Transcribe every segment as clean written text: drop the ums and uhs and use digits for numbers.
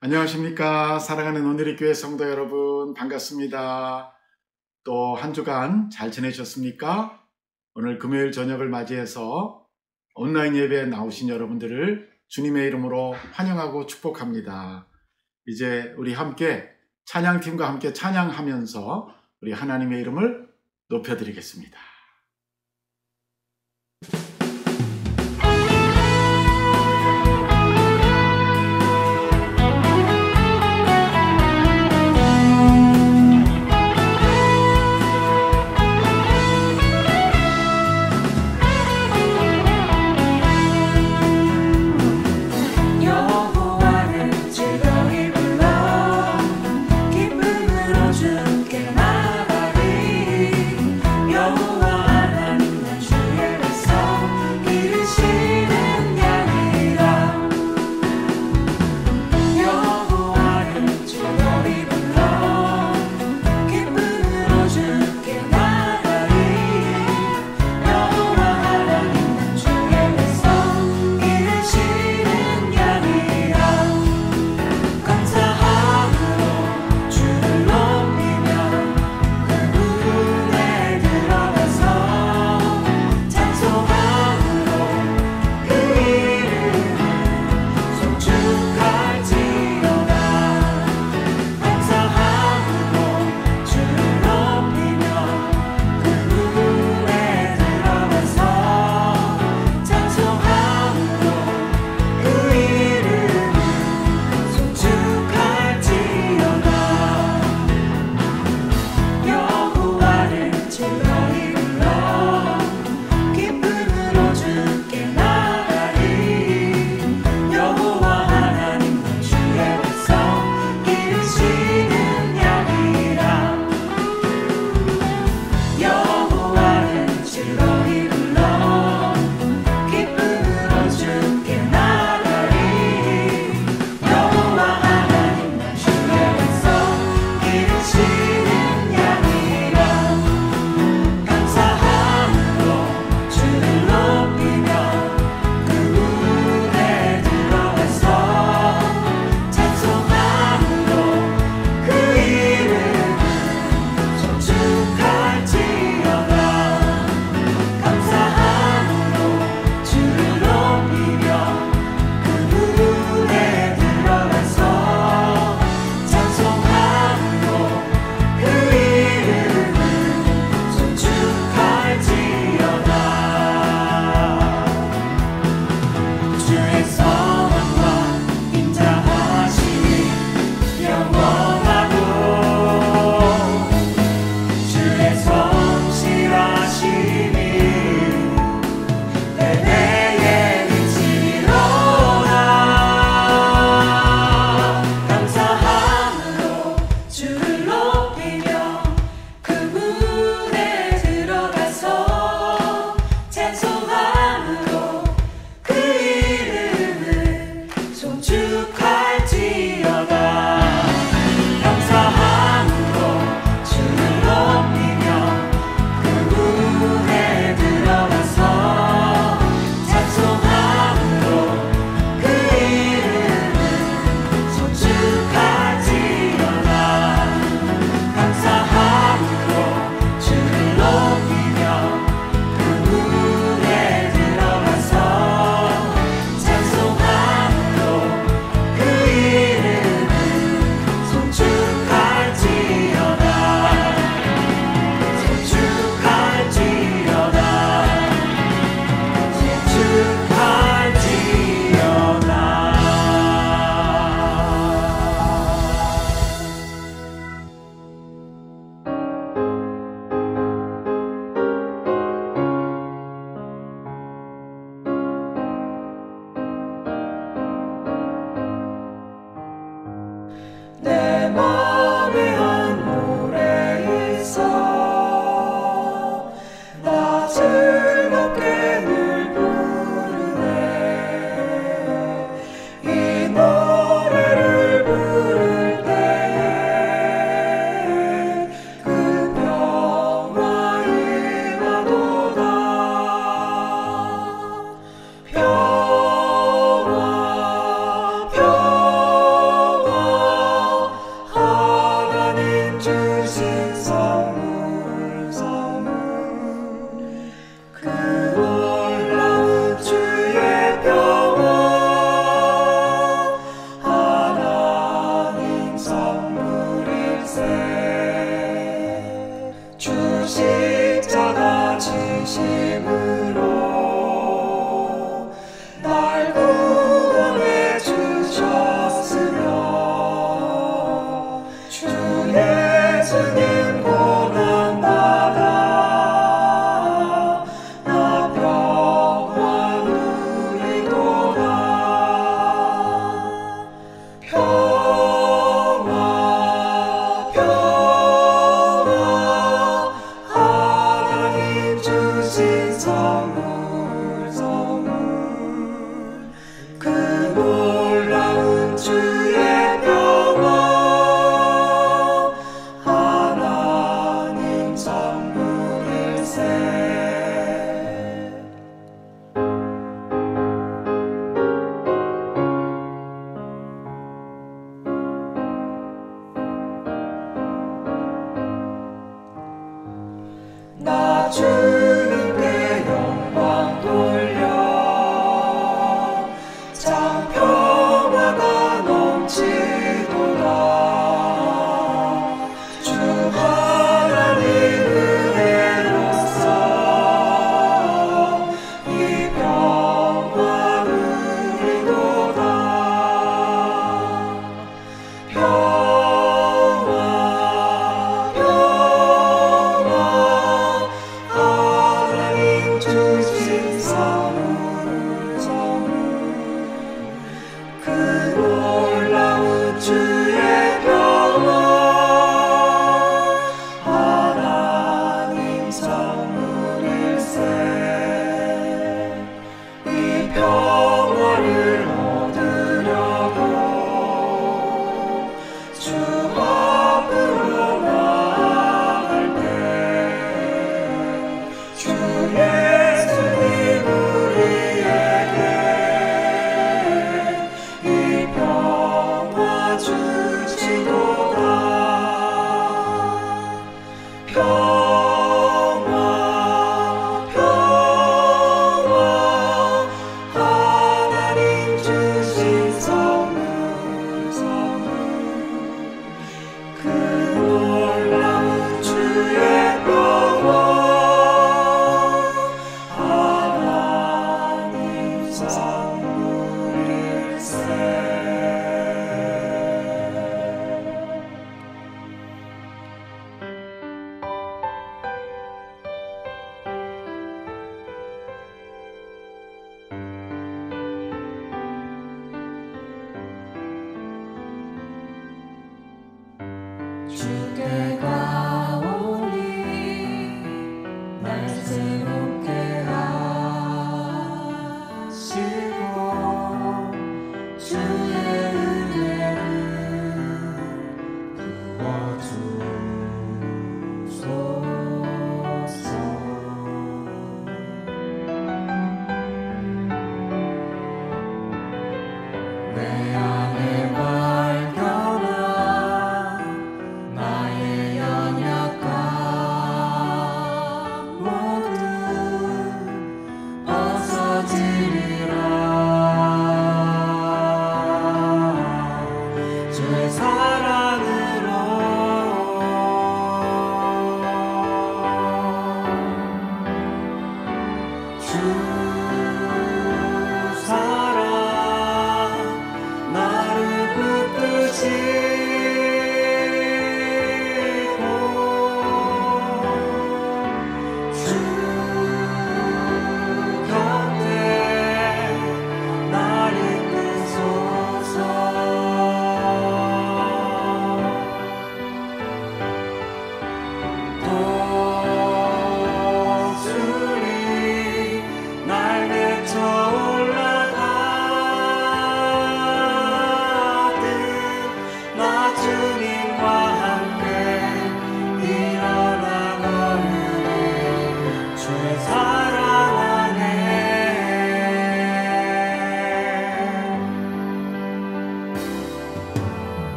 안녕하십니까. 사랑하는 오늘의 교회 성도 여러분, 반갑습니다. 또 한 주간 잘 지내셨습니까? 오늘 금요일 저녁을 맞이해서 온라인 예배에 나오신 여러분들을 주님의 이름으로 환영하고 축복합니다. 이제 우리 함께 찬양팀과 함께 찬양하면서 우리 하나님의 이름을 높여드리겠습니다. 여호와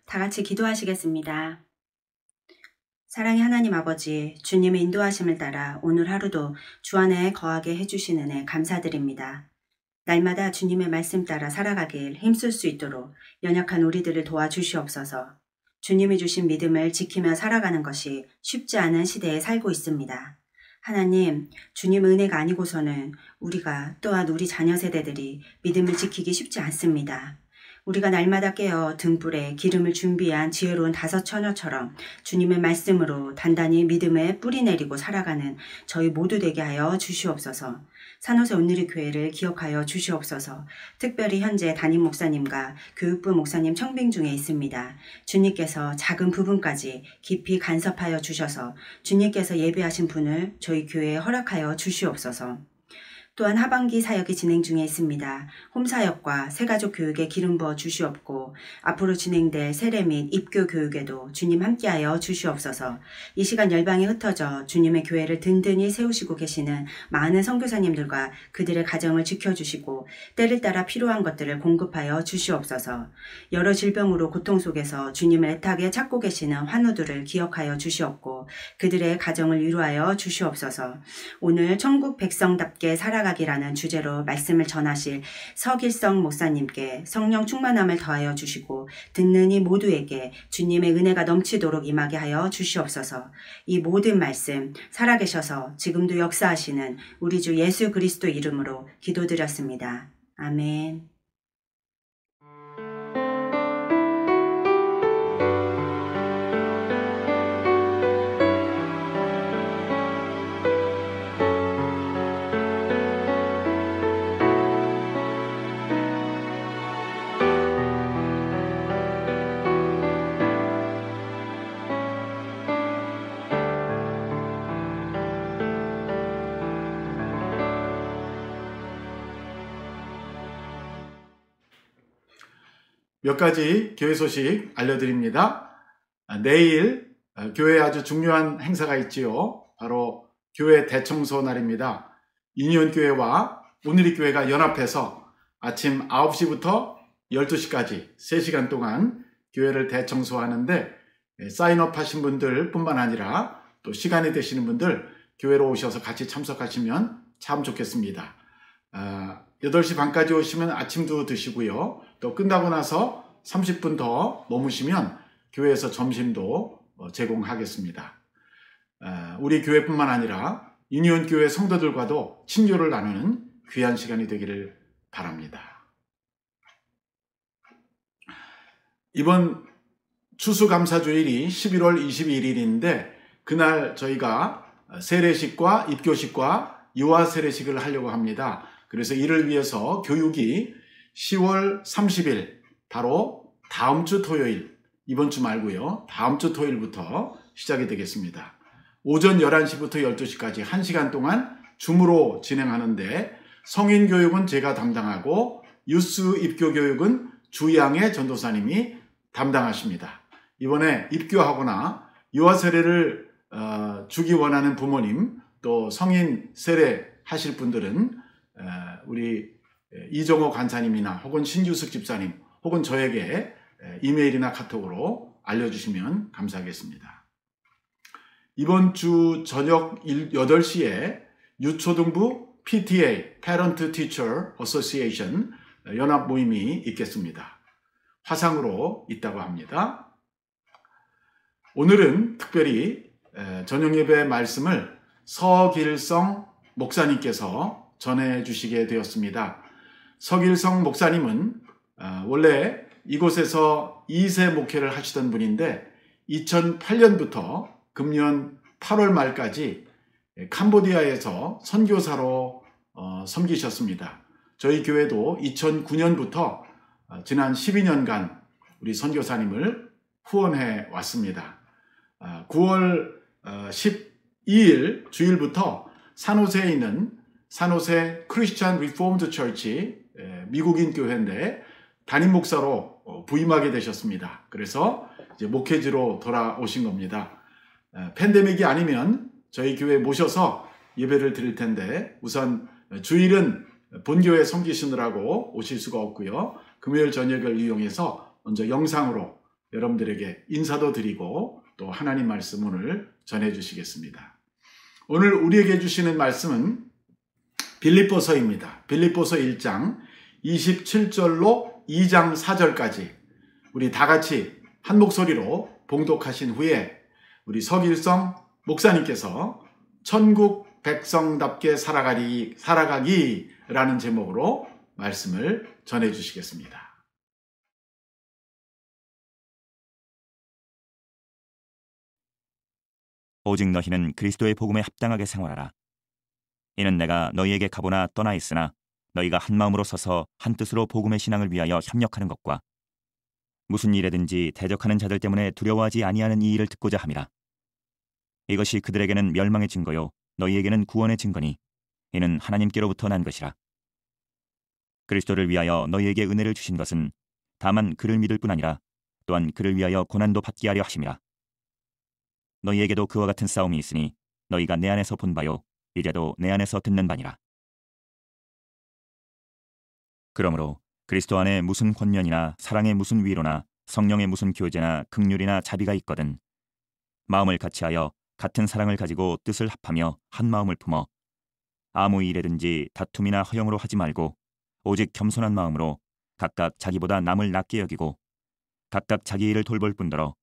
다 같이 기도하시겠습니다. 사랑의 하나님 아버지, 주님의 인도하심을 따라 오늘 하루도 주 안에 거하게 해주신 은혜 감사드립니다. 날마다 주님의 말씀 따라 살아가길 힘쓸 수 있도록 연약한 우리들을 도와주시옵소서. 주님이 주신 믿음을 지키며 살아가는 것이 쉽지 않은 시대에 살고 있습니다. 하나님, 주님 은혜가 아니고서는 우리가 또한 우리 자녀 세대들이 믿음을 지키기 쉽지 않습니다. 우리가 날마다 깨어 등불에 기름을 준비한 지혜로운 5 처녀처럼 주님의 말씀으로 단단히 믿음에 뿌리 내리고 살아가는 저희 모두 되게 하여 주시옵소서. 산호세 온누리 교회를 기억하여 주시옵소서. 특별히 현재 담임 목사님과 교육부 목사님 청빙 중에 있습니다. 주님께서 작은 부분까지 깊이 간섭하여 주셔서 주님께서 예배하신 분을 저희 교회에 허락하여 주시옵소서. 또한 하반기 사역이 진행 중에 있습니다. 홈사역과 새가족 교육에 기름 부어 주시옵고 앞으로 진행될 세례 및 입교 교육에도 주님 함께하여 주시옵소서. 이 시간 열방에 흩어져 주님의 교회를 든든히 세우시고 계시는 많은 선교사님들과 그들의 가정을 지켜주시고 때를 따라 필요한 것들을 공급하여 주시옵소서. 여러 질병으로 고통 속에서 주님을 애타게 찾고 계시는 환우들을 기억하여 주시옵고 그들의 가정을 위로하여 주시옵소서. 오늘 천국 백성답게 살아가기라는 주제로 말씀을 전하실 서길성 목사님께 성령 충만함을 더하여 주시고 듣는 이 모두에게 주님의 은혜가 넘치도록 임하게 하여 주시옵소서. 이 모든 말씀 살아계셔서 지금도 역사하시는 우리 주 예수 그리스도 이름으로 기도드렸습니다. 아멘. 몇 가지 교회 소식 알려드립니다. 내일 교회에 아주 중요한 행사가 있지요. 바로 교회 대청소 날입니다. 유니온교회와 온누리교회가 연합해서 아침 9시부터 12시까지 3시간 동안 교회를 대청소하는데 사인업 하신 분들 뿐만 아니라 또 시간이 되시는 분들 교회로 오셔서 같이 참석하시면 참 좋겠습니다. 8시 반까지 오시면 아침도 드시고요. 또 끝나고 나서 30분 더 머무시면 교회에서 점심도 제공하겠습니다. 우리 교회뿐만 아니라 유니온 교회 성도들과도 친교를 나누는 귀한 시간이 되기를 바랍니다. 이번 추수감사주일이 11월 22일인데 그날 저희가 세례식과 입교식과 유아 세례식을 하려고 합니다. 그래서 이를 위해서 교육이 10월 30일 바로 다음 주 토요일, 이번 주 말고요. 다음 주 토요일부터 시작이 되겠습니다. 오전 11시부터 12시까지 1시간 동안 줌으로 진행하는데 성인 교육은 제가 담당하고 유스 입교 교육은 주양의 전도사님이 담당하십니다. 이번에 입교하거나 유아 세례를 주기 원하는 부모님 또 성인 세례 하실 분들은 우리 이정호 간사님이나 혹은 신규숙 집사님 혹은 저에게 이메일이나 카톡으로 알려주시면 감사하겠습니다. 이번 주 저녁 8시에 유초등부 PTA, Parent Teacher Association 연합 모임이 있겠습니다. 화상으로 있다고 합니다. 오늘은 특별히 저녁 예배 말씀을 서길성 목사님께서 전해주시게 되었습니다. 서길성 목사님은 원래 이곳에서 2세 목회를 하시던 분인데 2008년부터 금년 8월 말까지 캄보디아에서 선교사로 섬기셨습니다. 저희 교회도 2009년부터 지난 12년간 우리 선교사님을 후원해 왔습니다. 9월 12일 주일부터 산호세에 있는 산호세 크리스찬 리포먼드 처치 미국인 교회인데 담임 목사로 부임하게 되셨습니다. 그래서 이제 목회지로 돌아오신 겁니다. 팬데믹이 아니면 저희 교회에 모셔서 예배를 드릴 텐데 우선 주일은 본교회 섬기시느라고 오실 수가 없고요. 금요일 저녁을 이용해서 먼저 영상으로 여러분들에게 인사도 드리고 또 하나님 말씀 오늘 전해주시겠습니다. 오늘 우리에게 주시는 말씀은 빌립보서입니다. 빌립보서 1장 27절로 2장 4절까지 우리 다 같이 한 목소리로 봉독하신 후에 우리 서길성 목사님께서 천국 백성답게 살아가기라는 제목으로 말씀을 전해 주시겠습니다. 오직 너희는 그리스도의 복음에 합당하게 생활하라. 이는 내가 너희에게 가보나 떠나 있으나 너희가 한 마음으로 서서 한 뜻으로 복음의 신앙을 위하여 협력하는 것과 무슨 일에든지 대적하는 자들 때문에 두려워하지 아니하는 이 일을 듣고자 함이라. 이것이 그들에게는 멸망의 증거요 너희에게는 구원의 증거니 이는 하나님께로부터 난 것이라. 그리스도를 위하여 너희에게 은혜를 주신 것은 다만 그를 믿을 뿐 아니라 또한 그를 위하여 고난도 받게 하려 하심이라. 너희에게도 그와 같은 싸움이 있으니 너희가 내 안에서 본 바요 이제도 내 안에서 듣는 바니라. 그러므로 그리스도 안에 무슨 권면이나 사랑의 무슨 위로나 성령의 무슨 교제나 긍휼이나 자비가 있거든 마음을 같이하여 같은 사랑을 가지고 뜻을 합하며 한 마음을 품어 아무 일에든지 다툼이나 허영으로 하지 말고 오직 겸손한 마음으로 각각 자기보다 남을 낫게 여기고 각각 자기 일을 돌볼 뿐더러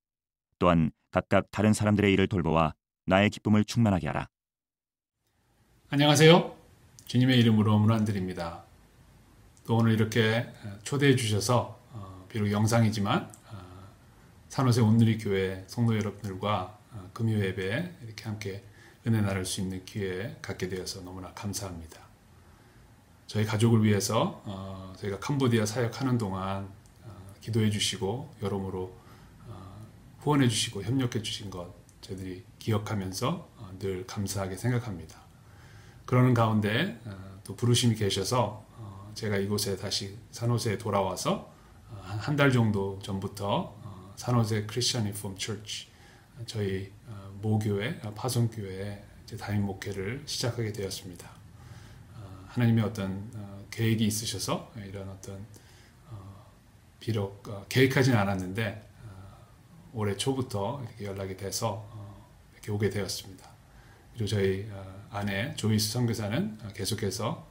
또한 각각 다른 사람들의 일을 돌보아 나의 기쁨을 충만하게 하라. 안녕하세요. 주님의 이름으로 문안드립니다. 또 오늘 이렇게 초대해 주셔서 비록 영상이지만 산호세 온누리 교회 성도 여러분들과 금요 예배에 이렇게 함께 은혜 나눌 수 있는 기회 갖게 되어서 너무나 감사합니다. 저희 가족을 위해서 저희가 캄보디아 사역하는 동안 기도해 주시고 여러모로 후원해 주시고 협력해 주신 것 저희들이 기억하면서 늘 감사하게 생각합니다. 그러는 가운데 또 부르심이 계셔서 제가 이곳에 다시 산호세에 돌아와서 한 달 정도 전부터 산호세 크리스천 리폼 처치 저희 모교회 파송교회에 담임 목회를 시작하게 되었습니다. 하나님의 어떤 계획이 있으셔서 이런 어떤 비록 계획하지는 않았는데 올해 초부터 이렇게 연락이 돼서 이렇게 오게 되었습니다. 그리고 저희 아내 조이스 선교사는 계속해서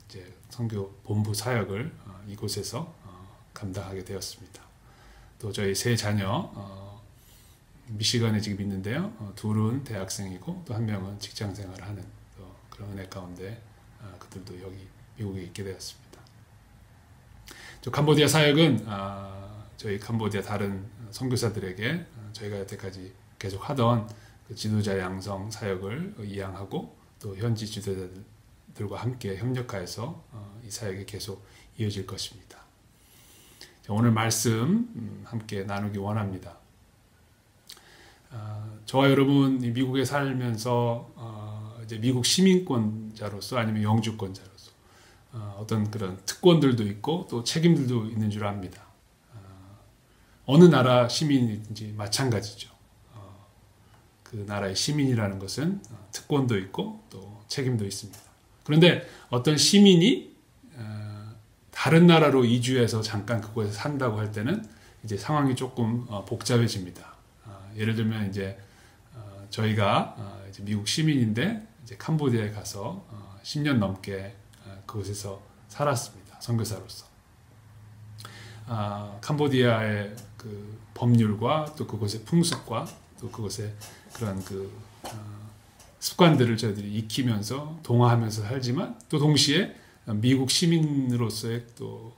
이제 선교 본부 사역을 이곳에서 감당하게 되었습니다. 또 저희 세 자녀 미시간에 지금 있는데요. 둘은 대학생이고 또 한 명은 직장 생활을 하는 또 그런 은혜 가운데 그들도 여기 미국에 있게 되었습니다. 저 캄보디아 사역은 저희 캄보디아 다른 선교사들에게 저희가 여태까지 계속 하던 그 지도자 양성 사역을 이양하고 또 현지 지도자들과 함께 협력하여서 이 사역이 계속 이어질 것입니다. 오늘 말씀 함께 나누기 원합니다. 저와 여러분 미국에 살면서 이제 미국 시민권자로서 아니면 영주권자로서 어떤 그런 특권들도 있고 또 책임들도 있는 줄 압니다. 어느 나라 시민인지 마찬가지죠. 그 나라의 시민이라는 것은 특권도 있고 또 책임도 있습니다. 그런데 어떤 시민이 다른 나라로 이주해서 잠깐 그곳에 산다고 할 때는 이제 상황이 조금 복잡해집니다. 예를 들면 이제 저희가 이제 미국 시민인데 이제 캄보디아에 가서 10년 넘게 그곳에서 살았습니다. 선교사로서. 캄보디아의 그 법률과 또 그곳의 풍습과 또 그곳의 그런 그 습관들을 저희들이 익히면서 동화하면서 살지만 또 동시에 미국 시민으로서의 또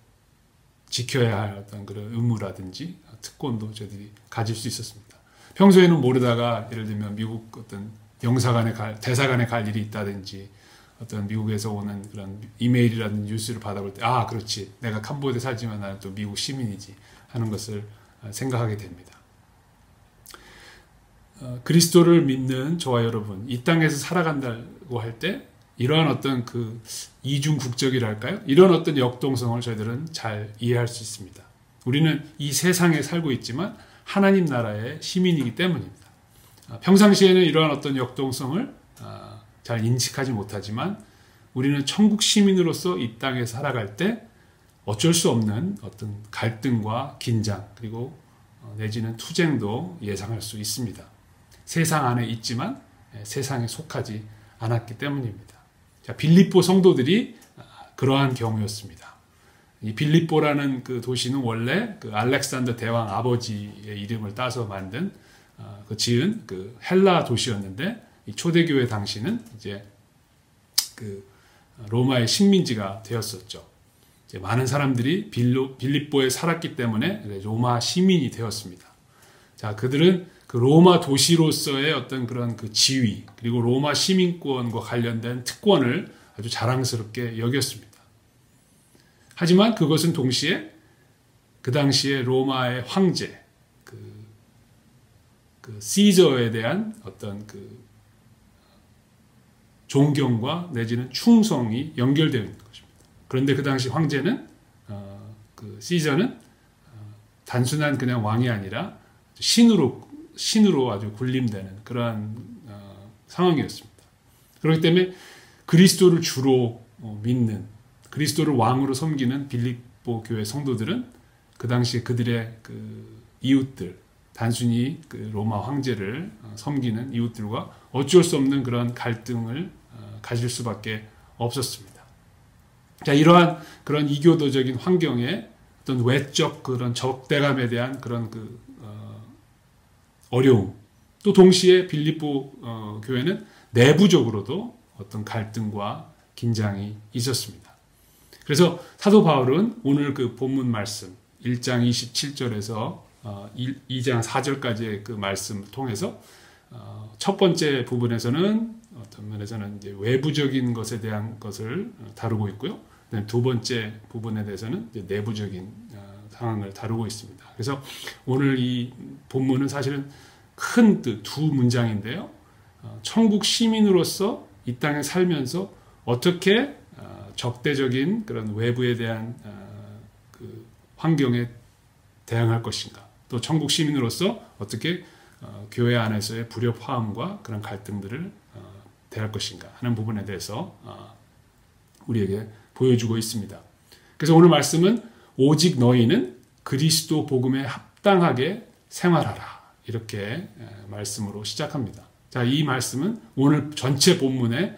지켜야 할 어떤 그런 의무라든지 특권도 저희들이 가질 수 있었습니다. 평소에는 모르다가 예를 들면 미국 어떤 대사관에 갈 일이 있다든지 어떤 미국에서 오는 그런 이메일이라든지 뉴스를 받아볼 때 그렇지 내가 캄보디아에 살지만 나는 또 미국 시민이지 하는 것을 생각하게 됩니다. 그리스도를 믿는 저와 여러분 이 땅에서 살아간다고 할 때 이러한 어떤 그 이중 국적이랄까요? 이런 어떤 역동성을 저희들은 잘 이해할 수 있습니다. 우리는 이 세상에 살고 있지만 하나님 나라의 시민이기 때문입니다. 평상시에는 이러한 어떤 역동성을 잘 인식하지 못하지만 우리는 천국 시민으로서 이 땅에 살아갈 때 어쩔 수 없는 어떤 갈등과 긴장 그리고 내지는 투쟁도 예상할 수 있습니다. 세상 안에 있지만 세상에 속하지 않았기 때문입니다. 빌립보 성도들이 그러한 경우였습니다. 이 빌립보라는 그 도시는 원래 그 알렉산더 대왕 아버지의 이름을 따서 만든 지은 그 헬라 도시였는데 이 초대교회 당시는 이제 그 로마의 식민지가 되었었죠. 이제 많은 사람들이 빌립보에 살았기 때문에 로마 시민이 되었습니다. 자, 그들은 그 로마 도시로서의 어떤 그런 그 지위, 그리고 로마 시민권과 관련된 특권을 아주 자랑스럽게 여겼습니다. 하지만 그것은 동시에 그 당시에 로마의 황제, 그 시저에 대한 어떤 그 존경과 내지는 충성이 연결되어 있는 것입니다. 그런데 그 당시 황제는 그 시저는 단순한 그냥 왕이 아니라 신으로 아주 군림되는 그러한 상황이었습니다. 그렇기 때문에 그리스도를 주로 믿는, 그리스도를 왕으로 섬기는 빌립보 교회 성도들은 그 당시에 그들의 그 이웃들, 단순히 그 로마 황제를 섬기는 이웃들과 어쩔 수 없는 그런 갈등을 가질 수밖에 없었습니다. 자, 이러한 그런 이교도적인 환경에 어떤 외적 그런 적대감에 대한 그런 어려움, 또 동시에 빌립보 교회는 내부적으로도 어떤 갈등과 긴장이 있었습니다. 그래서 사도 바울은 오늘 그 본문 말씀 1장 27절에서 2장 4절까지의 그 말씀을 통해서 첫 번째 부분에서는 어떤 면에서는 이제 외부적인 것에 대한 것을 다루고 있고요. 두 번째 부분에 대해서는 이제 내부적인 상황을 다루고 있습니다. 그래서 오늘 이 본문은 사실은 큰 두 문장인데요. 천국 시민으로서 이 땅에 살면서 어떻게 적대적인 그런 외부에 대한 그 환경에 대항할 것인가, 또 천국 시민으로서 어떻게 교회 안에서의 불협화음과 그런 갈등들을 대할 것인가 하는 부분에 대해서 우리에게 보여주고 있습니다. 그래서 오늘 말씀은 오직 너희는 그리스도 복음에 합당하게 생활하라, 이렇게 말씀으로 시작합니다. 자, 이 말씀은 오늘 전체 본문의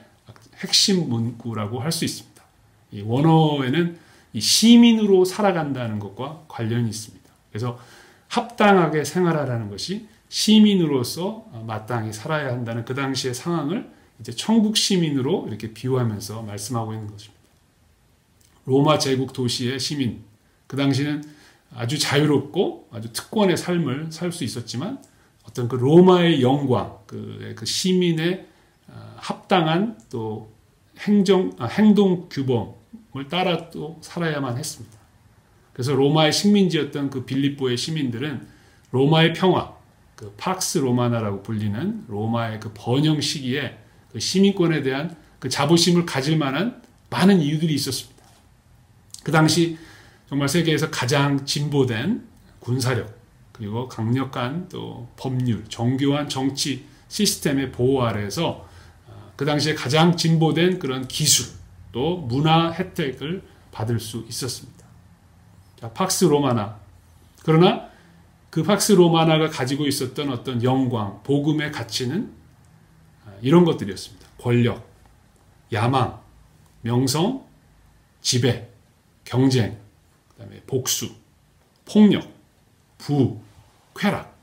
핵심 문구라고 할 수 있습니다. 이 원어에는 이 시민으로 살아간다는 것과 관련이 있습니다. 그래서 합당하게 생활하라는 것이 시민으로서 마땅히 살아야 한다는 그 당시의 상황을 이제 천국 시민으로 이렇게 비유하면서 말씀하고 있는 것입니다. 로마 제국 도시의 시민, 그 당시는 아주 자유롭고 아주 특권의 삶을 살 수 있었지만 어떤 그 로마의 영광, 그 시민의 합당한 또 행동 규범을 따라 또 살아야만 했습니다. 그래서 로마의 식민지였던 그 빌립보의 시민들은 로마의 평화, 그 팍스 로마나라고 불리는 로마의 그 번영 시기에 그 시민권에 대한 그 자부심을 가질 만한 많은 이유들이 있었습니다. 그 당시 정말 세계에서 가장 진보된 군사력, 그리고 강력한 또 법률, 정교한 정치 시스템의 보호 아래에서 그 당시에 가장 진보된 그런 기술, 또 문화 혜택을 받을 수 있었습니다. 자, 팍스 로마나. 그러나 그 팍스 로마나가 가지고 있었던 어떤 영광, 복음의 가치는 이런 것들이었습니다. 권력, 야망, 명성, 지배, 경쟁, 그다음에 복수, 폭력, 부, 쾌락,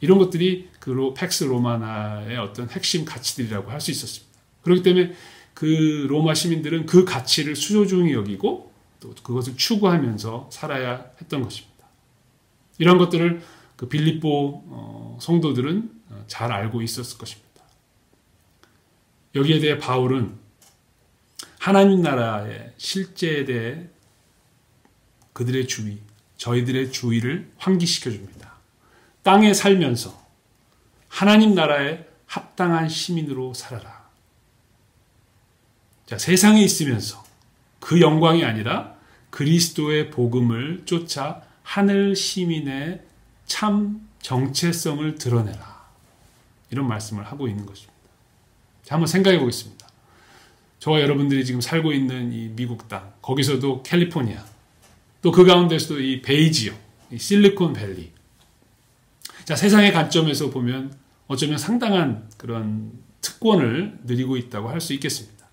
이런 것들이 그 팩스 로마나의 어떤 핵심 가치들이라고 할 수 있었습니다. 그렇기 때문에 그 로마 시민들은 그 가치를 수요중히 여기고 또 그것을 추구하면서 살아야 했던 것입니다. 이런 것들을 그 빌립보 성도들은 잘 알고 있었을 것입니다. 여기에 대해 바울은 하나님 나라의 실제에 대해 그들의 주의, 저희들의 주의를 환기시켜 줍니다. 땅에 살면서 하나님 나라에 합당한 시민으로 살아라. 자, 세상에 있으면서 그 영광이 아니라 그리스도의 복음을 쫓아 하늘 시민의 참 정체성을 드러내라. 이런 말씀을 하고 있는 것입니다. 자, 한번 생각해 보겠습니다. 저와 여러분들이 지금 살고 있는 이 미국 땅, 거기서도 캘리포니아, 또 그 가운데서도 이 베이지역, 이 실리콘밸리. 자, 세상의 관점에서 보면 어쩌면 상당한 그런 특권을 누리고 있다고 할 수 있겠습니다.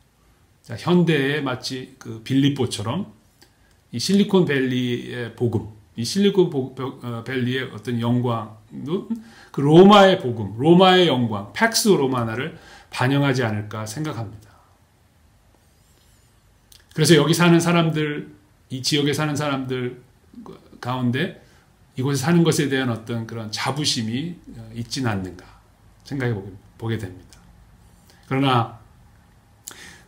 자, 현대에 마치 그 빌립보처럼 이 실리콘밸리의 복음, 이 실리콘밸리의 어떤 영광은 그 로마의 복음, 로마의 영광, 팩스 로마나를 반영하지 않을까 생각합니다. 그래서 여기 사는 사람들, 이 지역에 사는 사람들 가운데 이곳에 사는 것에 대한 어떤 그런 자부심이 있지는 않는가 생각해 보게 됩니다. 그러나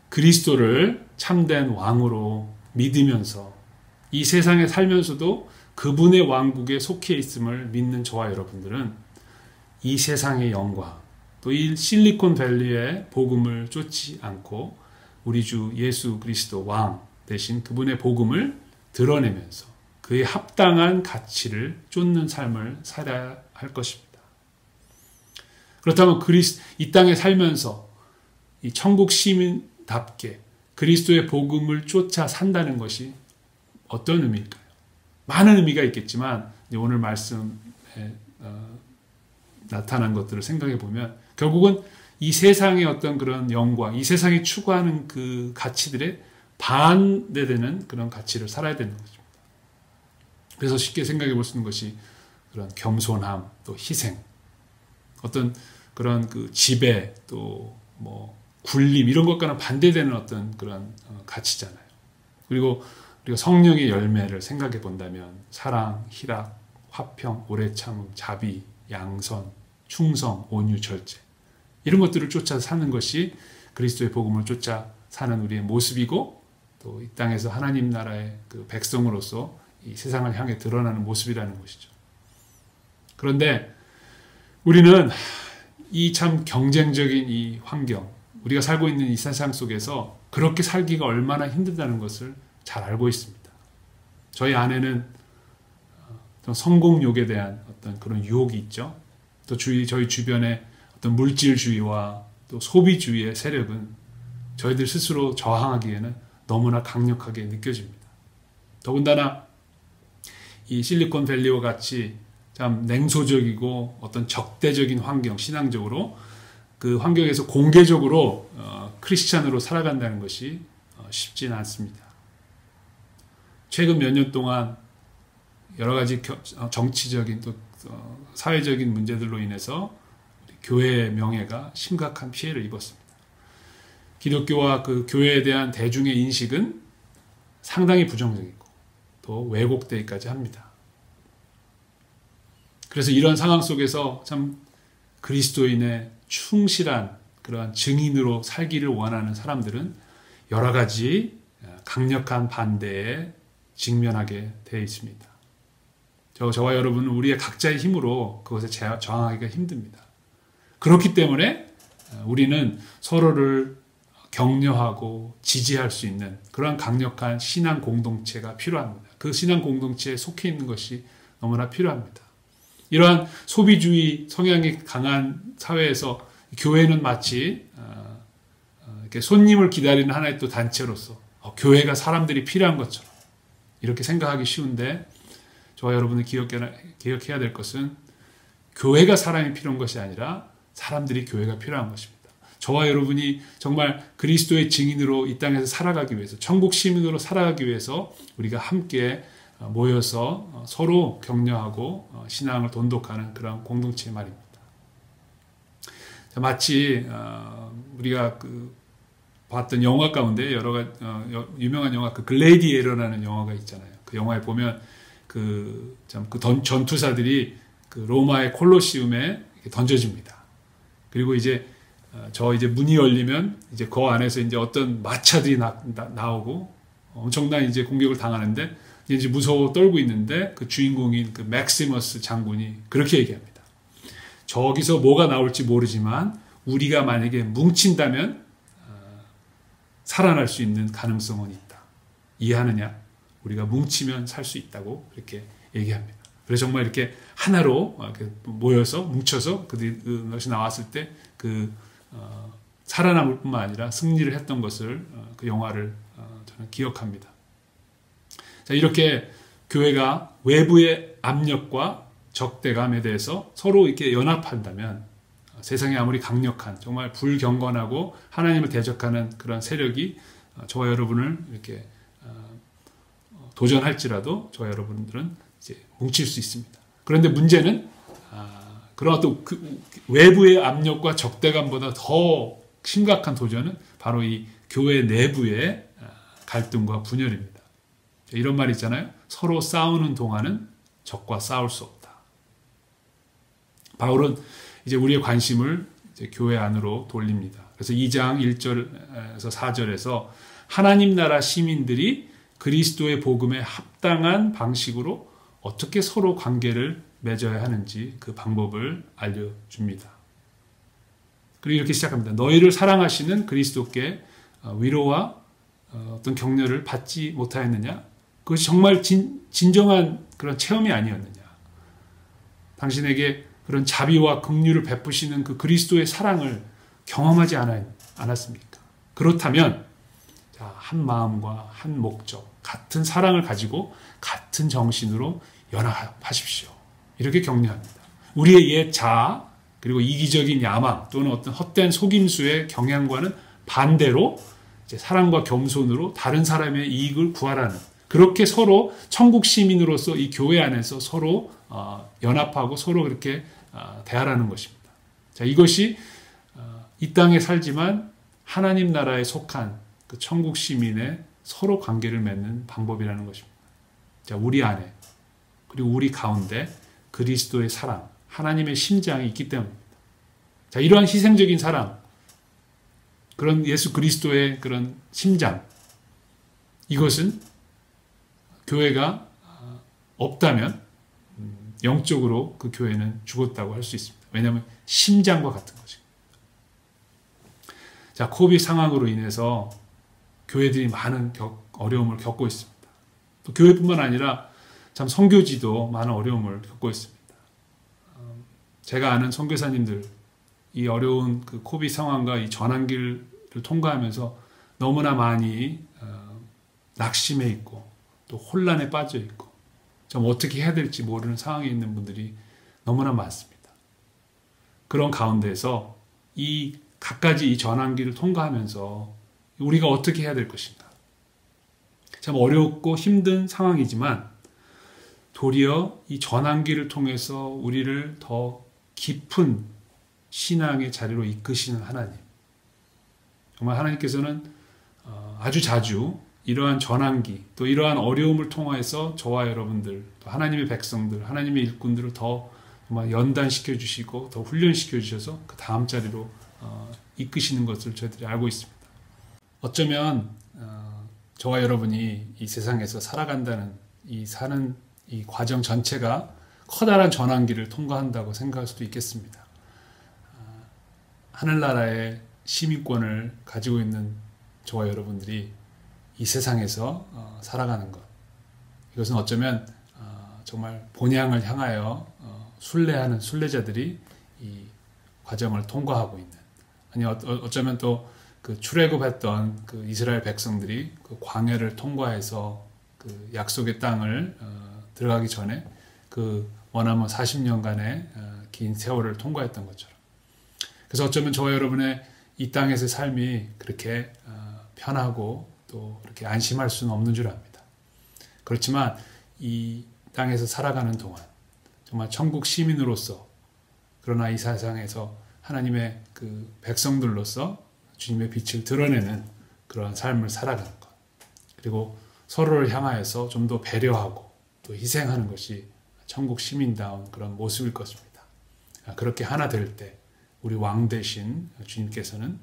그리스도를 참된 왕으로 믿으면서 이 세상에 살면서도 그분의 왕국에 속해 있음을 믿는 저와 여러분들은 이 세상의 영광, 또 이 실리콘밸리의 복음을 쫓지 않고 우리 주 예수 그리스도 왕 대신 그분의 복음을 드러내면서 그에 합당한 가치를 쫓는 삶을 살아야 할 것입니다. 그렇다면 이 땅에 살면서 이 천국 시민답게 그리스도의 복음을 쫓아 산다는 것이 어떤 의미일까요? 많은 의미가 있겠지만 오늘 말씀에 나타난 것들을 생각해 보면 결국은 이 세상의 어떤 그런 영광, 이 세상이 추구하는 그 가치들에 반대되는 그런 가치를 살아야 되는 것입니다. 그래서 쉽게 생각해 볼 수 있는 것이 그런 겸손함, 또 희생, 어떤 그런 그 지배, 또 뭐 굴림 이런 것과는 반대되는 어떤 그런 가치잖아요. 그리고 우리가 성령의 열매를 생각해 본다면 사랑, 희락, 화평, 오래 참음, 자비, 양선, 충성, 온유, 절제 이런 것들을 쫓아 사는 것이 그리스도의 복음을 쫓아 사는 우리의 모습이고 또 이 땅에서 하나님 나라의 그 백성으로서 이 세상을 향해 드러나는 모습이라는 것이죠. 그런데 우리는 이 참 경쟁적인 이 환경, 우리가 살고 있는 이 세상 속에서 그렇게 살기가 얼마나 힘들다는 것을 잘 알고 있습니다. 저희 안에는 성공욕에 대한 어떤 그런 유혹이 있죠. 또 저희 주변에 어떤 물질주의와 또 소비주의의 세력은 저희들 스스로 저항하기에는 너무나 강력하게 느껴집니다. 더군다나 이 실리콘밸리와 같이 참 냉소적이고 어떤 적대적인 환경, 신앙적으로 그 환경에서 공개적으로 크리스찬으로 살아간다는 것이 쉽지는 않습니다. 최근 몇 년 동안 여러 가지 정치적인 또 사회적인 문제들로 인해서 교회의 명예가 심각한 피해를 입었습니다. 기독교와 그 교회에 대한 대중의 인식은 상당히 부정적이고 또 왜곡되기까지 합니다. 그래서 이런 상황 속에서 참 그리스도인의 충실한 그러한 증인으로 살기를 원하는 사람들은 여러 가지 강력한 반대에 직면하게 되어 있습니다. 저와 여러분은 우리의 각자의 힘으로 그것에 저항하기가 힘듭니다. 그렇기 때문에 우리는 서로를 격려하고 지지할 수 있는 그러한 강력한 신앙 공동체가 필요합니다. 그 신앙 공동체에 속해 있는 것이 너무나 필요합니다. 이러한 소비주의 성향이 강한 사회에서 교회는 마치 이렇게 손님을 기다리는 하나의 또 단체로서 교회가 사람들이 필요한 것처럼 이렇게 생각하기 쉬운데 저와 여러분이 기억해야 될 것은 교회가 사람이 필요한 것이 아니라 사람들이 교회가 필요한 것입니다. 저와 여러분이 정말 그리스도의 증인으로 이 땅에서 살아가기 위해서 천국 시민으로 살아가기 위해서 우리가 함께 모여서 서로 격려하고 신앙을 돈독하는 그런 공동체 말입니다. 마치 우리가 봤던 영화 가운데 여러 가지 유명한 영화 그 글래디에이터라는 영화가 있잖아요. 그 영화에 보면 그 전투사들이 그 로마의 콜로시움에 던져집니다. 그리고 이제 이제 문이 열리면 이제 그 안에서 이제 어떤 마차들이 나오고 엄청난 이제 공격을 당하는데 이제 무서워 떨고 있는데 그 주인공인 그 맥시머스 장군이 그렇게 얘기합니다. 저기서 뭐가 나올지 모르지만 우리가 만약에 뭉친다면 살아날 수 있는 가능성은 있다. 이해하느냐? 우리가 뭉치면 살 수 있다고 그렇게 얘기합니다. 그래서 정말 이렇게 하나로 모여서 뭉쳐서 그것이 나왔을 때 살아남을 뿐만 아니라 승리를 했던 것을 그 영화를 저는 기억합니다. 자, 이렇게 교회가 외부의 압력과 적대감에 대해서 서로 이렇게 연합한다면 세상에 아무리 강력한 정말 불경건하고 하나님을 대적하는 그런 세력이 저와 여러분을 이렇게 도전할지라도 저와 여러분들은 이제 뭉칠 수 있습니다. 그런데 문제는 그런 어떤 외부의 압력과 적대감보다 더 심각한 도전은 바로 이 교회 내부의 갈등과 분열입니다. 이런 말이 있잖아요. 서로 싸우는 동안은 적과 싸울 수 없다. 바울은 이제 우리의 관심을 이제 교회 안으로 돌립니다. 그래서 2장 1절에서 4절에서 하나님 나라 시민들이 그리스도의 복음에 합당한 방식으로 어떻게 서로 관계를 맺어야 하는지 그 방법을 알려줍니다. 그리고 이렇게 시작합니다. 너희를 사랑하시는 그리스도께 위로와 어떤 격려를 받지 못하였느냐? 그것이 정말 진정한 그런 체험이 아니었느냐? 당신에게 그런 자비와 긍휼을 베푸시는 그 그리스도의 사랑을 경험하지 않았습니까? 그렇다면 한 마음과 한 목적, 같은 사랑을 가지고 같은 정신으로 연합하십시오. 이렇게 격려합니다. 우리의 옛 자아 그리고 이기적인 야망 또는 어떤 헛된 속임수의 경향과는 반대로 이제 사랑과 겸손으로 다른 사람의 이익을 구하라는, 그렇게 서로 천국 시민으로서 이 교회 안에서 서로 연합하고 서로 그렇게 대하라는 것입니다. 자, 이것이 이 땅에 살지만 하나님 나라에 속한 그 천국 시민의 서로 관계를 맺는 방법이라는 것입니다. 자, 우리 안에 그리고 우리 가운데 그리스도의 사랑, 하나님의 심장이 있기 때문입니다. 자, 이러한 희생적인 사랑, 그런 예수 그리스도의 그런 심장, 이것은 교회가 없다면 영적으로 그 교회는 죽었다고 할 수 있습니다. 왜냐하면 심장과 같은 것입니다. 자, 코비드 상황으로 인해서 교회들이 많은 어려움을 겪고 있습니다. 또 교회뿐만 아니라 참 선교지도 많은 어려움을 겪고 있습니다. 제가 아는 선교사님들, 이 어려운 그 코비드 상황과 이 전환기를 통과하면서 너무나 많이 낙심해 있고 또 혼란에 빠져 있고 좀 어떻게 해야 될지 모르는 상황에 있는 분들이 너무나 많습니다. 그런 가운데서 이 갖가지 이 전환기를 통과하면서 우리가 어떻게 해야 될 것인가. 참 어렵고 힘든 상황이지만 도리어 이 전환기를 통해서 우리를 더 깊은 신앙의 자리로 이끄시는 하나님. 정말 하나님께서는 아주 자주 이러한 전환기, 또 이러한 어려움을 통해서 저와 여러분들, 또 하나님의 백성들, 하나님의 일꾼들을 더 정말 연단시켜 주시고 더 훈련시켜 주셔서 그 다음 자리로 이끄시는 것을 저희들이 알고 있습니다. 어쩌면 저와 여러분이 이 세상에서 살아간다는 사는 이 과정 전체가 커다란 전환기를 통과한다고 생각할 수도 있겠습니다. 하늘나라의 시민권을 가지고 있는 저와 여러분들이 이 세상에서 살아가는 것, 이것은 어쩌면 정말 본향을 향하여 순례하는 순례자들이 이 과정을 통과하고 있는, 아니 어쩌면 또 그 출애굽했던 그 이스라엘 백성들이 그 광야를 통과해서 그 약속의 땅을 들어가기 전에 그 머나먼 40년간의 긴 세월을 통과했던 것처럼, 그래서 어쩌면 저와 여러분의 이 땅에서의 삶이 그렇게 편하고 또 그렇게 안심할 수는 없는 줄 압니다. 그렇지만 이 땅에서 살아가는 동안 정말 천국 시민으로서, 그러나 이 세상에서 하나님의 그 백성들로서 주님의 빛을 드러내는 그러한 삶을 살아가는 것, 그리고 서로를 향하여서 좀 더 배려하고 또 희생하는 것이 천국 시민다운 그런 모습일 것입니다. 그렇게 하나 될 때 우리 왕 되신 주님께서는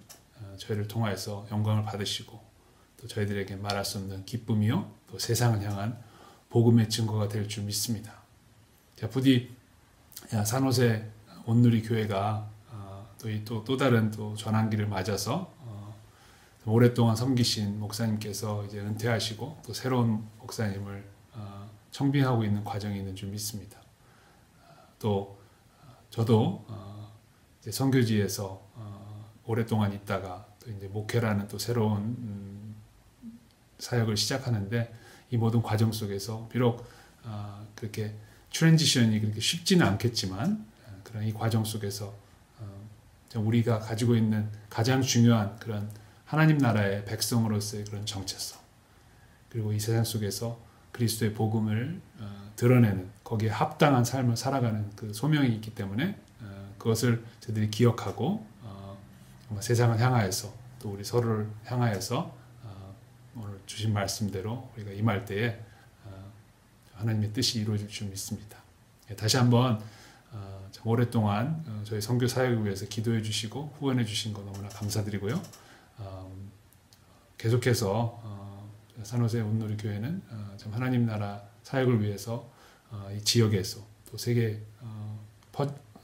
저희를 통하여서 영광을 받으시고 또 저희들에게 말할 수 없는 기쁨이요 또 세상을 향한 복음의 증거가 될 줄 믿습니다. 자, 부디 산호세 온누리 교회가 또 다른 또 전환기를 맞아서 오랫동안 섬기신 목사님께서 이제 은퇴하시고 또 새로운 목사님을 청빙하고 있는 과정이 있는 줄 믿습니다. 또 저도 이제 선교지에서 오랫동안 있다가 또 이제 목회라는 또 새로운 사역을 시작하는데, 이 모든 과정 속에서 비록 그렇게 트랜지션이 그렇게 쉽지는 않겠지만 그런 이 과정 속에서 우리가 가지고 있는 가장 중요한 그런 하나님 나라의 백성으로서의 그런 정체성, 그리고 이 세상 속에서 그리스도의 복음을 드러내는, 거기에 합당한 삶을 살아가는 그 소명이 있기 때문에 그것을 저희들이 기억하고 세상을 향하여서 또 우리 서로를 향하여서 오늘 주신 말씀대로 우리가 임할 때에 하나님의 뜻이 이루어질 줄 믿습니다. 다시 한번 오랫동안 저희 선교 사역을 위해서 기도해 주시고 후원해 주신 거 너무나 감사드리고요. 계속해서 산호세 온누리 교회는 참 하나님 나라 사역을 위해서 이 지역에서 또 세계에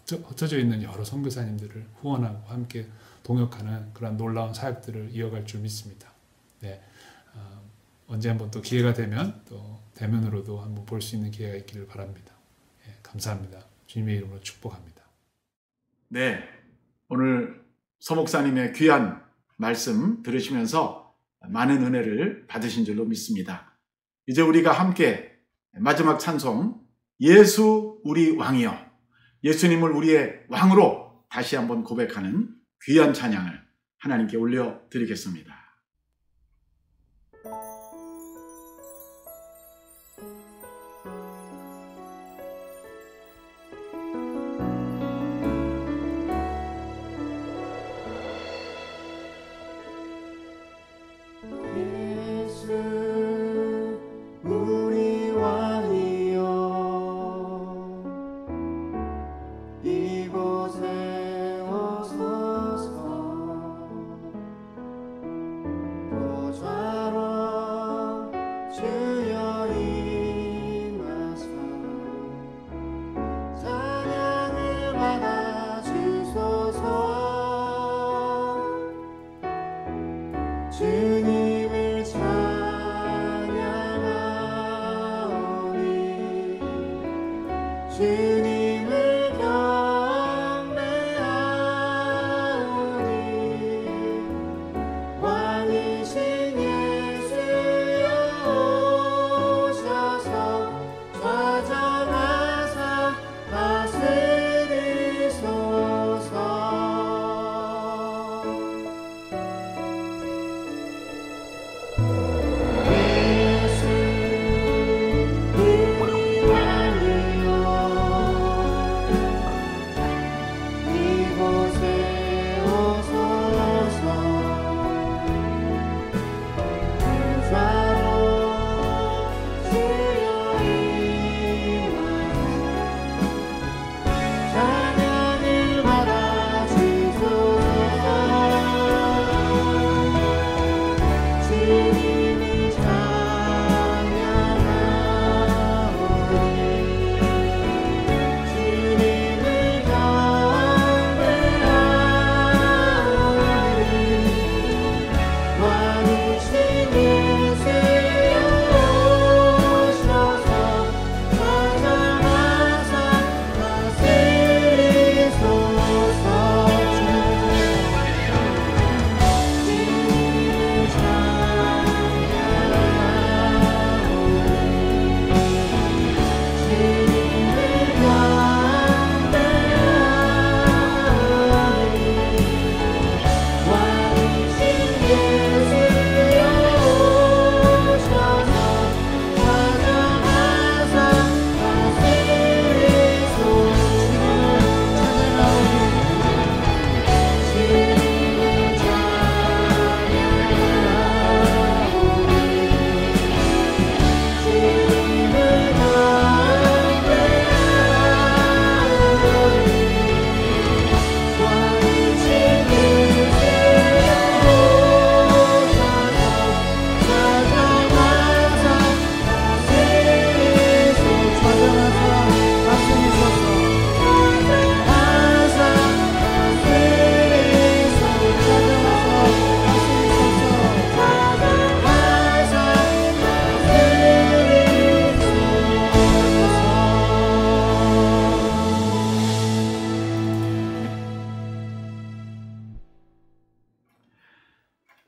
흩어져 있는 여러 선교사님들을 후원하고 함께 동역하는 그런 놀라운 사역들을 이어갈 줄 믿습니다. 네, 언제 한번 또 기회가 되면 또 대면으로도 한번 볼 수 있는 기회가 있기를 바랍니다. 예, 감사합니다. 주님의 이름으로 축복합니다. 네, 오늘 서 목사님의 귀한 말씀 들으시면서 많은 은혜를 받으신 줄로 믿습니다. 이제 우리가 함께 마지막 찬송 예수 우리 왕이여, 예수님을 우리의 왕으로 다시 한번 고백하는 귀한 찬양을 하나님께 올려드리겠습니다.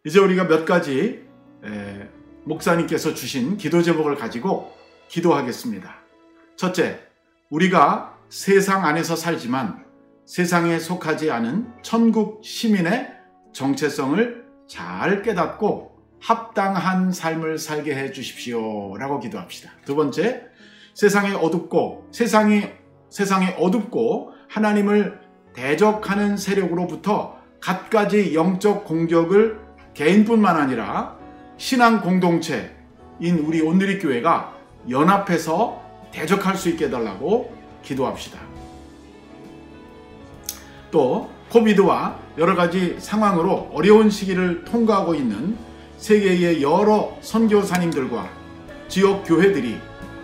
이제 우리가 몇 가지 목사님께서 주신 기도 제목을 가지고 기도하겠습니다. 첫째, 우리가 세상 안에서 살지만 세상에 속하지 않은 천국 시민의 정체성을 잘 깨닫고 합당한 삶을 살게 해 주십시오 라고 기도합시다. 두 번째, 세상에 어둡고 하나님을 대적하는 세력으로부터 갖가지 영적 공격을 개인뿐만 아니라 신앙 공동체인 우리 온누리교회가 연합해서 대적할 수 있게 해달라고 기도합시다. 또 코비드와 여러 가지 상황으로 어려운 시기를 통과하고 있는 세계의 여러 선교사님들과 지역 교회들이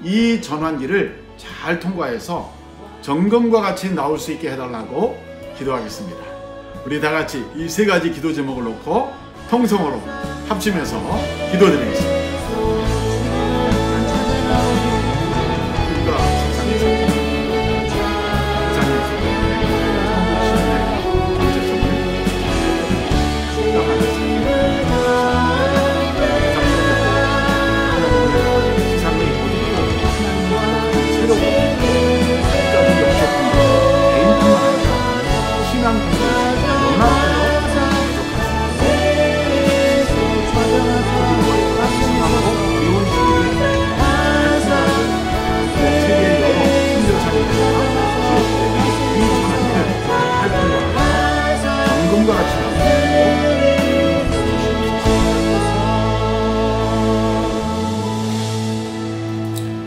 이 전환기를 잘 통과해서 정금과 같이 나올 수 있게 해달라고 기도하겠습니다. 우리 다 같이 이 세 가지 기도 제목을 놓고 통성으로 합치면서 기도드리겠습니다.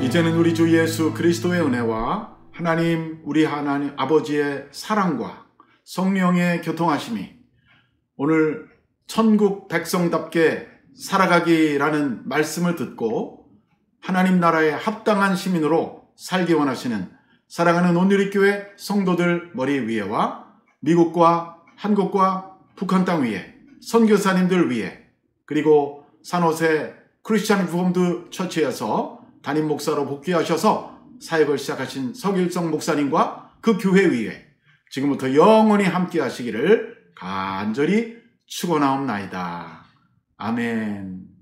이제는 우리 주 예수 그리스도의 은혜와 하나님 우리 하나님 아버지의 사랑과 성령의 교통하심이 오늘 천국 백성답게 살아가기라는 말씀을 듣고 하나님 나라에 합당한 시민으로 살기 원하시는 사랑하는 온누리교회 성도들 머리 위에와 미국과 한국과 북한 땅 위에 선교사님들 위에 그리고 산호세 크리스찬 리폼드 처치에서 담임 목사로 복귀하셔서 사역을 시작하신 서길성 목사님과 그 교회 위에 지금부터 영원히 함께 하시기를 간절히 축원하옵나이다. 아멘.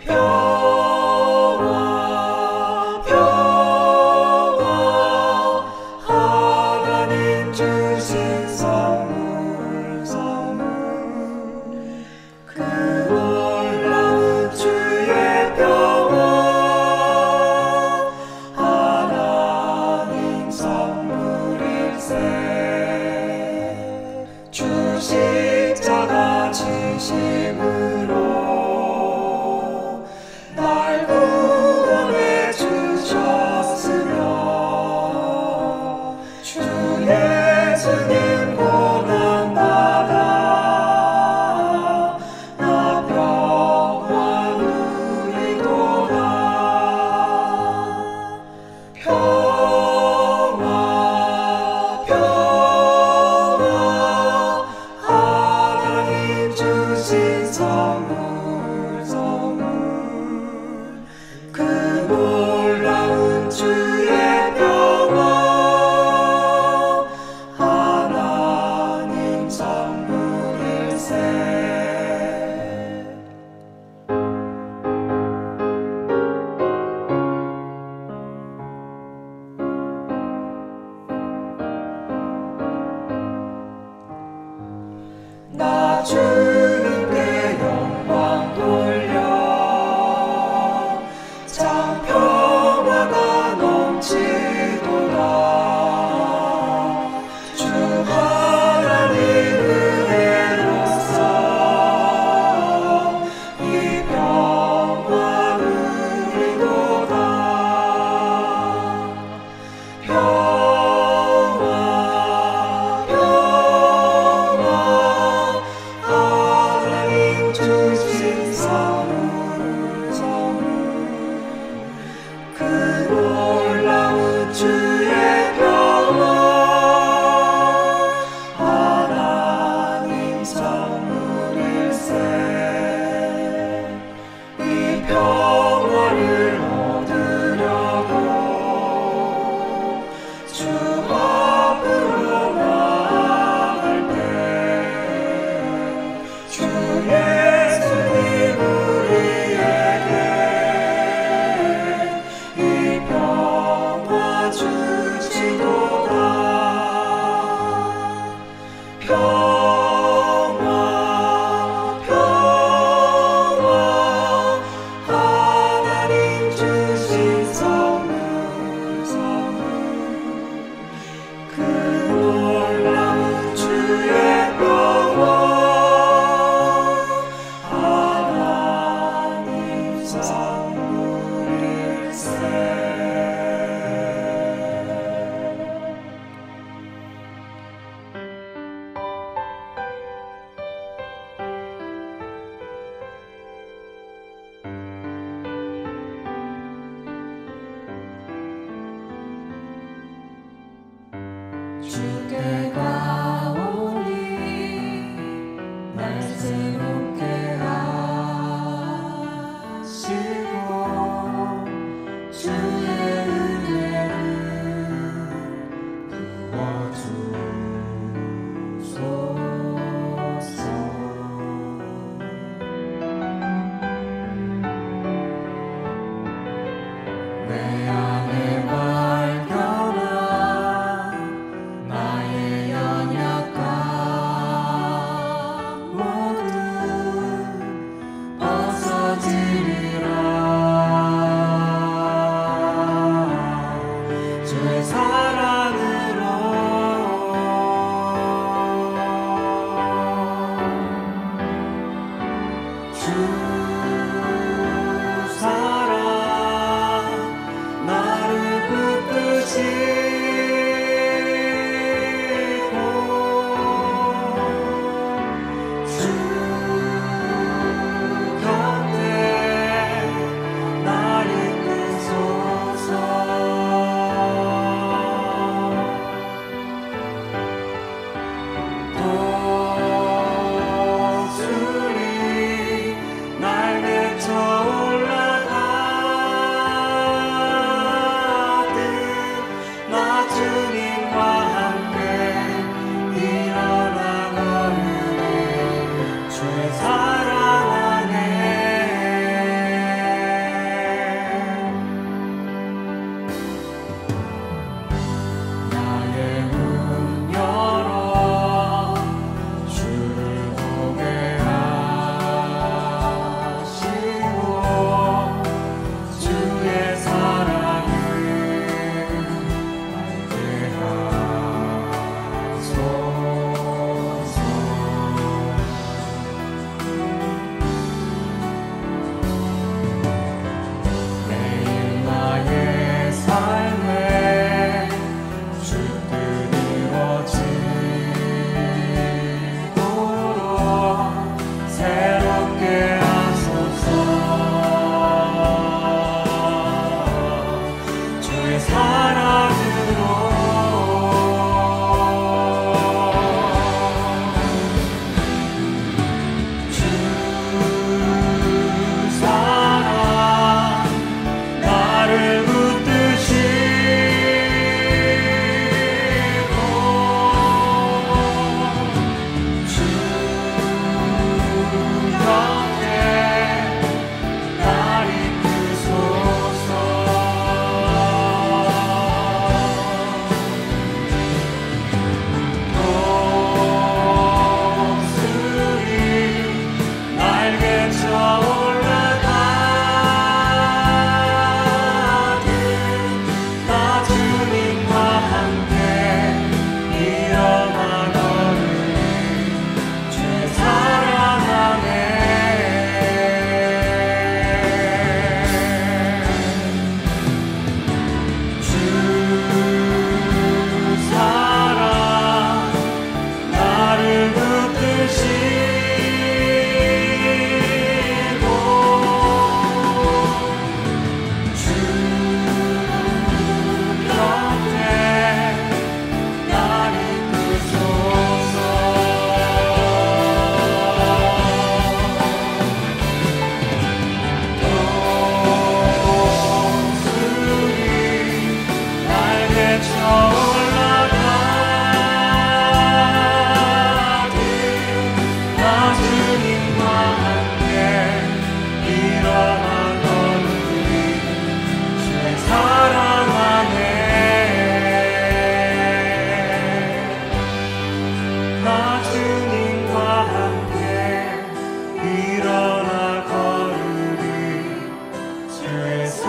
평화 평화 하나님 주신 선물 그 놀라운 주의 평화 하나님 선물일세 주 십자가 지심으로 날 구원해 주셨으며 주 예수님 고난받아 나 평화 누리도다 평화 평화 하나님 주신 선물 그 놀라운 주의 평화 하나님 선물일세 나 주님께 영광 돌려 참 평화가 넘치도다 주 하나님 은혜로서 이 평화 누리도다 평화 평화 하나님 주신 선물 그 놀라운 주의 평화 하나님 선물일세 이 평화를 얻으려고 주 앞으로 나아갈 때 주 예수님 우리에게 이 평화 주시도다 평화 평화 하나님 주신 선물 그 놀라운 주의 평화 하나님 선물일세 주께 가오니 날 새롭게 하시고 안에서